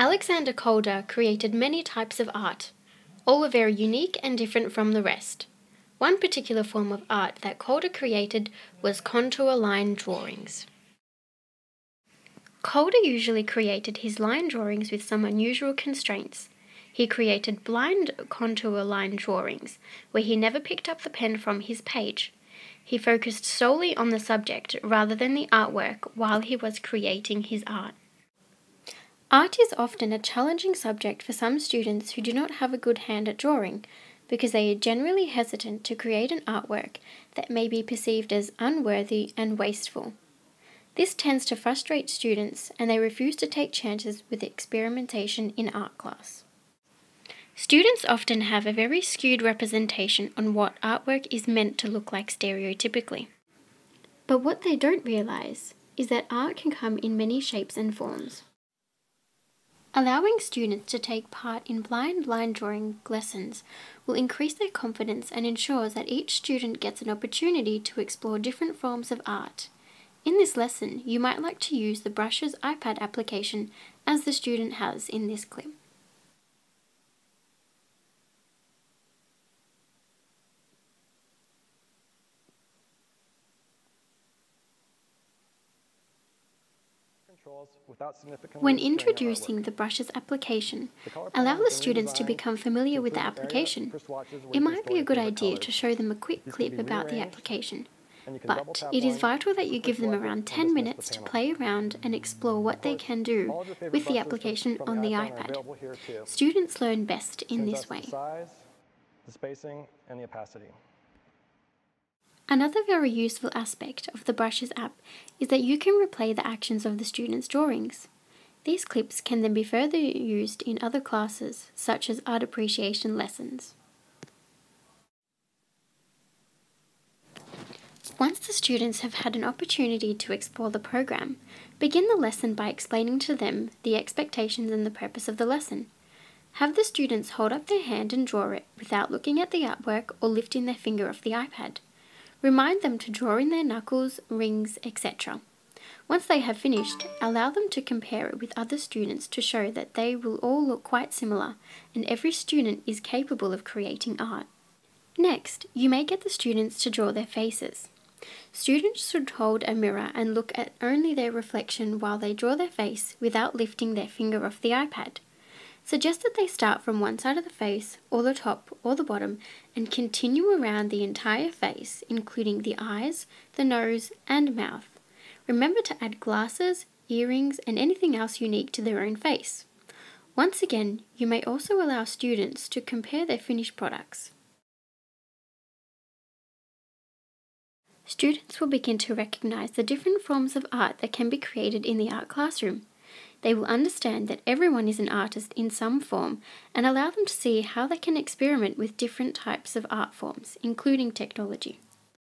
Alexander Calder created many types of art. All were very unique and different from the rest. One particular form of art that Calder created was contour line drawings. Calder usually created his line drawings with some unusual constraints. He created blind contour line drawings, where he never picked up the pen from his page. He focused solely on the subject rather than the artwork while he was creating his art. Art is often a challenging subject for some students who do not have a good hand at drawing, because they are generally hesitant to create an artwork that may be perceived as unworthy and wasteful. This tends to frustrate students, and they refuse to take chances with experimentation in art class. Students often have a very skewed representation on what artwork is meant to look like stereotypically. But what they don't realise is that art can come in many shapes and forms. Allowing students to take part in blind line drawing lessons will increase their confidence and ensures that each student gets an opportunity to explore different forms of art. In this lesson, you might like to use the Brushes iPad application as the student has in this clip. When introducing the Brushes application, allow the students to become familiar with the application. It might be a good idea to show them a quick clip about the application, but it is vital that you give them around 10 minutes to play around and explore what they can do with the application on the iPad. Students learn best in this way. The spacing and the opacity. Another very useful aspect of the Brushes app is that you can replay the actions of the students' drawings. These clips can then be further used in other classes, such as art appreciation lessons. Once the students have had an opportunity to explore the program, begin the lesson by explaining to them the expectations and the purpose of the lesson. Have the students hold up their hand and draw it without looking at the artwork or lifting their finger off the iPad. Remind them to draw in their knuckles, rings, etc. Once they have finished, allow them to compare it with other students to show that they will all look quite similar and every student is capable of creating art. Next, you may get the students to draw their faces. Students should hold a mirror and look at only their reflection while they draw their face without lifting their finger off the iPad. Suggest that they start from one side of the face, or the top, or the bottom, and continue around the entire face, including the eyes, the nose, and mouth. Remember to add glasses, earrings, and anything else unique to their own face. Once again, you may also allow students to compare their finished products. Students will begin to recognize the different forms of art that can be created in the art classroom. They will understand that everyone is an artist in some form and allow them to see how they can experiment with different types of art forms, including technology.